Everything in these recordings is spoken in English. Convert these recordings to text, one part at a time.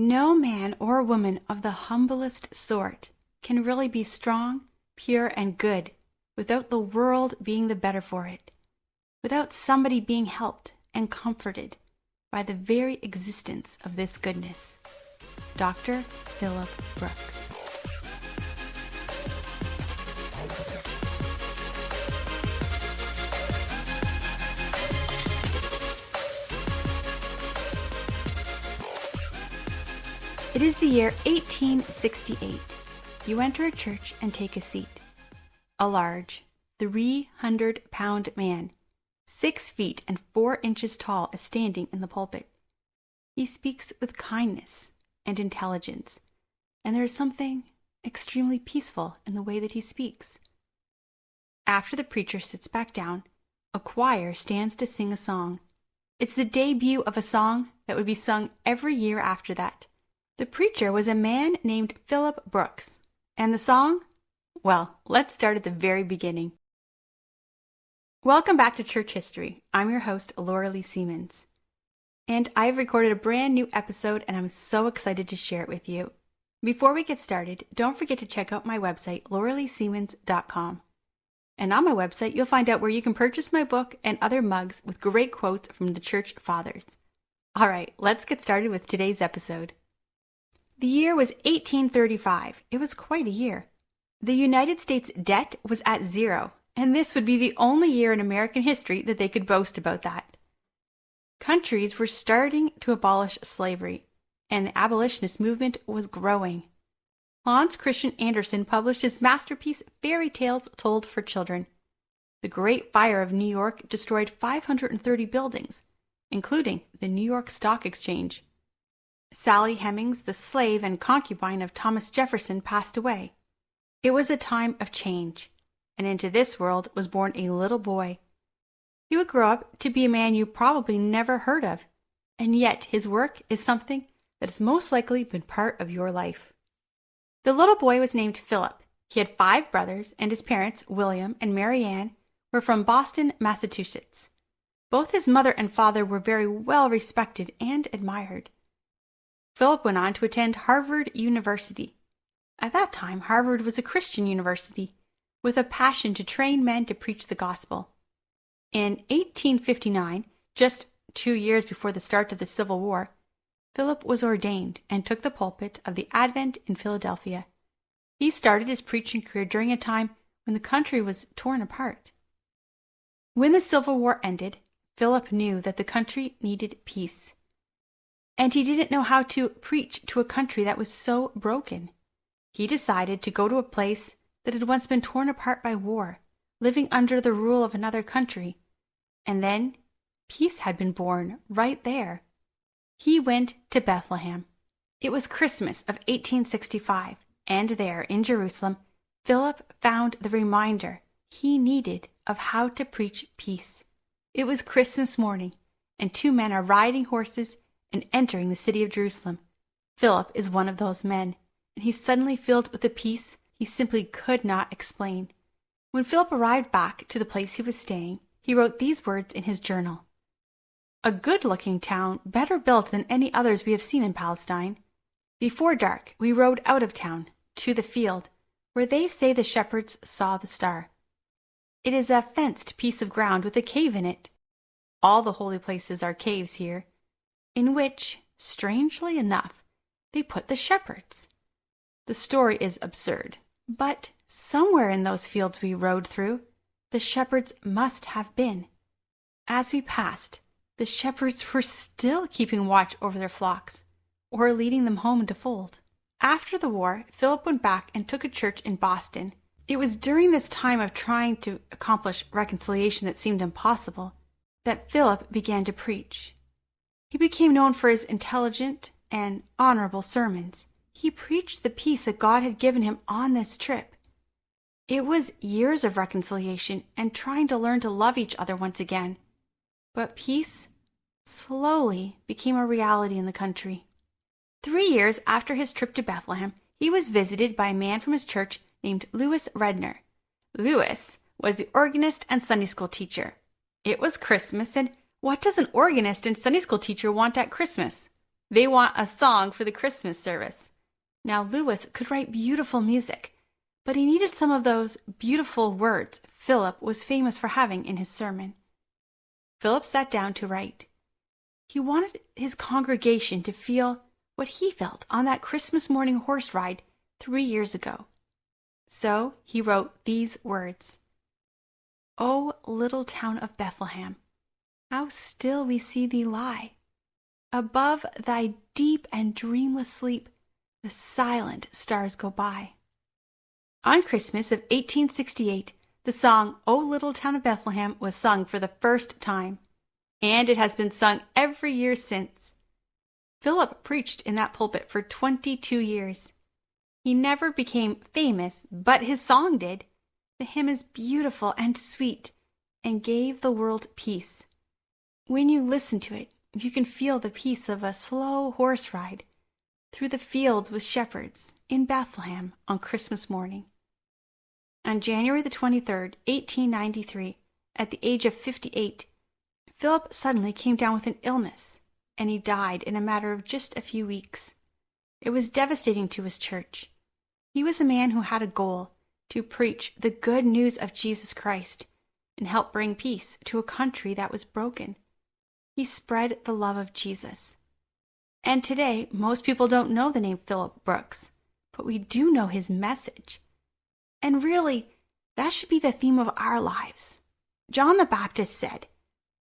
No man or woman of the humblest sort can really be strong, pure, and good without the world being the better for it, without somebody being helped and comforted by the very existence of this goodness. Dr. Philip Brooks. It is the year 1868. You enter a church and take a seat. A large, 300-pound man, 6 feet and 4 inches tall, is standing in the pulpit. He speaks with kindness and intelligence, and there is something extremely peaceful in the way that he speaks. After the preacher sits back down, a choir stands to sing a song. It's the debut of a song that would be sung every year after that. The preacher was a man named Philip Brooks. And the song? Well, let's start at the very beginning. Welcome back to Church History. I'm your host, Laura Lee Siemens. And I've recorded a brand new episode, and I'm so excited to share it with you. Before we get started, don't forget to check out my website, lauraleesiemens.com. And on my website, you'll find out where you can purchase my book and other mugs with great quotes from the Church Fathers. All right, let's get started with today's episode. The year was 1835. It was quite a year. The United States debt was at 0, and this would be the only year in American history that they could boast about that. Countries were starting to abolish slavery, and the abolitionist movement was growing. Hans Christian Andersen published his masterpiece, Fairy Tales Told for Children. The Great Fire of New York destroyed 530 buildings, including the New York Stock Exchange. Sally Hemings, the slave and concubine of Thomas Jefferson, passed away. It was a time of change, and into this world was born a little boy. He would grow up to be a man you probably never heard of, and yet his work is something that has most likely been part of your life. The little boy was named Philip. He had 5 brothers, and his parents, William and Mary Ann, were from Boston, Massachusetts. Both his mother and father were very well respected and admired. Philip went on to attend Harvard University. At that time, Harvard was a Christian university with a passion to train men to preach the gospel. In 1859, just 2 years before the start of the Civil War, Philip was ordained and took the pulpit of the Advent in Philadelphia. He started his preaching career during a time when the country was torn apart. When the Civil War ended, Philip knew that the country needed peace. And he didn't know how to preach to a country that was so broken. He decided to go to a place that had once been torn apart by war, living under the rule of another country. And then peace had been born right there. He went to Bethlehem. It was Christmas of 1865, and there in Jerusalem, Philip found the reminder he needed of how to preach peace. It was Christmas morning, and 2 men are riding horses and entering the city of Jerusalem. Philip is one of those men, and he's suddenly filled with a peace he simply could not explain. When Philip arrived back to the place he was staying, he wrote these words in his journal. "A good-looking town, better built than any others we have seen in Palestine. Before dark, we rode out of town, to the field, where they say the shepherds saw the star. It is a fenced piece of ground with a cave in it. All the holy places are caves here, in which, strangely enough, they put the shepherds. The story is absurd, but somewhere in those fields we rode through, the shepherds must have been. As we passed, the shepherds were still keeping watch over their flocks, or leading them home to fold." After the war, Philip went back and took a church in Boston. It was during this time of trying to accomplish reconciliation that seemed impossible that Philip began to preach. He became known for his intelligent and honorable sermons. He preached the peace that God had given him on this trip. It was years of reconciliation and trying to learn to love each other once again. But peace slowly became a reality in the country. 3 years after his trip to Bethlehem, he was visited by a man from his church named Louis Redner. Louis was the organist and Sunday school teacher. It was Christmas, and what does an organist and Sunday school teacher want at Christmas? They want a song for the Christmas service. Now, Lewis could write beautiful music, but he needed some of those beautiful words Philip was famous for having in his sermon. Philip sat down to write. He wanted his congregation to feel what he felt on that Christmas morning horse ride 3 years ago. So he wrote these words. O little town of Bethlehem, how still we see thee lie. Above thy deep and dreamless sleep, the silent stars go by. On Christmas of 1868, the song O Little Town of Bethlehem was sung for the first time, and it has been sung every year since. Philip preached in that pulpit for 22 years. He never became famous, but his song did. The hymn is beautiful and sweet and gave the world peace. When you listen to it, you can feel the peace of a slow horse ride through the fields with shepherds in Bethlehem on Christmas morning. On January the 23rd, 1893, at the age of 58, Philip suddenly came down with an illness, and he died in a matter of just a few weeks. It was devastating to his church. He was a man who had a goal to preach the good news of Jesus Christ and help bring peace to a country that was broken. He spread the love of Jesus. And today, most people don't know the name Philip Brooks, but we do know his message. And really, that should be the theme of our lives. John the Baptist said,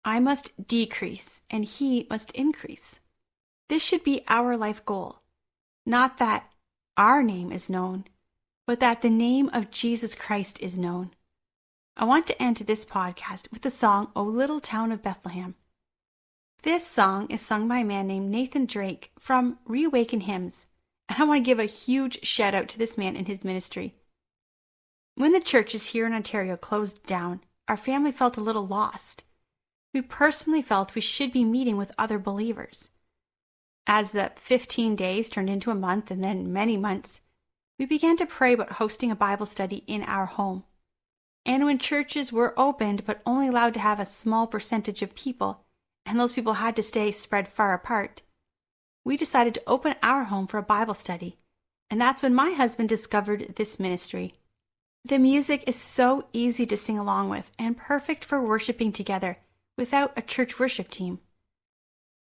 I must decrease and he must increase. This should be our life goal. Not that our name is known, but that the name of Jesus Christ is known. I want to end this podcast with the song, O Little Town of Bethlehem. This song is sung by a man named Nathan Drake from Reawaken Hymns, and I want to give a huge shout out to this man and his ministry. When the churches here in Ontario closed down, our family felt a little lost. We personally felt we should be meeting with other believers. As the 15 days turned into a month and then many months, we began to pray about hosting a Bible study in our home. And when churches were opened but only allowed to have a small percentage of people, and those people had to stay spread far apart, we decided to open our home for a Bible study, and that's when my husband discovered this ministry. The music is so easy to sing along with and perfect for worshiping together without a church worship team.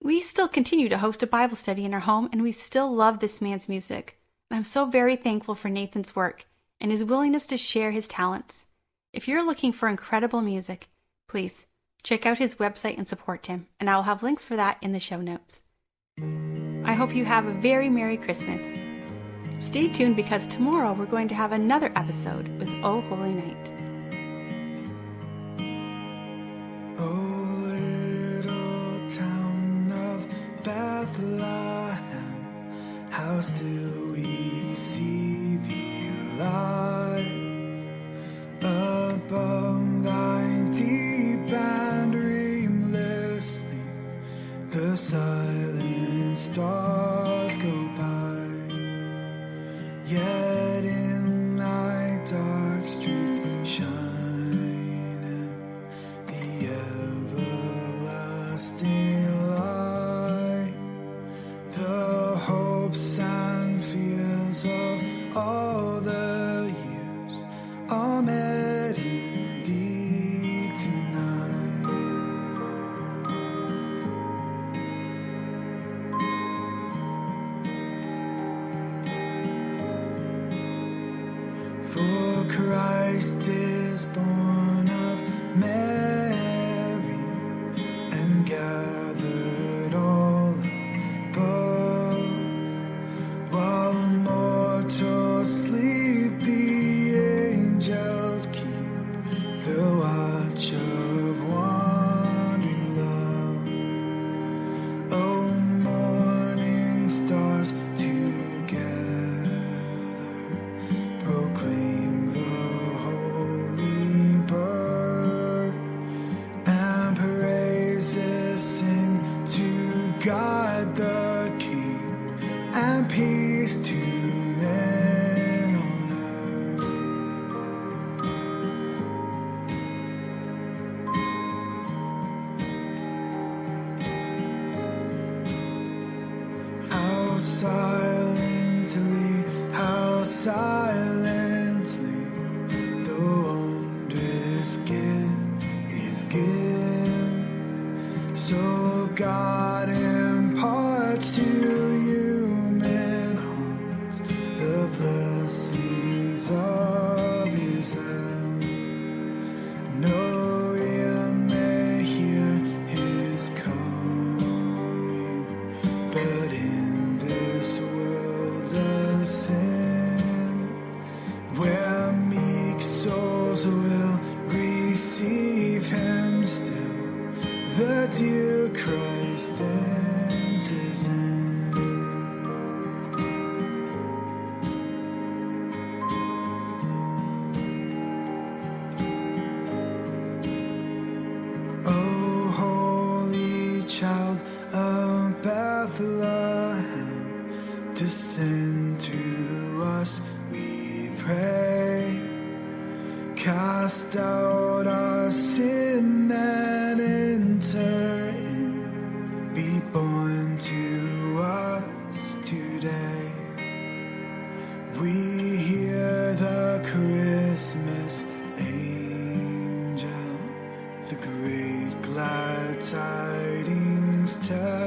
We still continue to host a Bible study in our home, and we still love this man's music. And I'm so very thankful for Nathan's work and his willingness to share his talents. If you're looking for incredible music, please check out his website and support him, and I will have links for that in the show notes. I hope you have a very Merry Christmas. Stay tuned because tomorrow we're going to have another episode with O Holy Night. Oh, little town of Bethlehem, how still we see thee lie above thy deep and dreamless sleep. The silent stars go by, yet in thy dark streets shine the everlasting light. The hopes and fears of all the years are met in thee tonight. For Christ is born of Mary and gathered all above. While mortals sleep, the angels keep the watch of wandering love. O morning stars together proclaim the holy birth, and praises sing to God the King, and peace to men on earth. descend to us, we pray. Cast out our sin and enter in. Be born to us today. We hear the Christmas angel, the great glad tidings tell.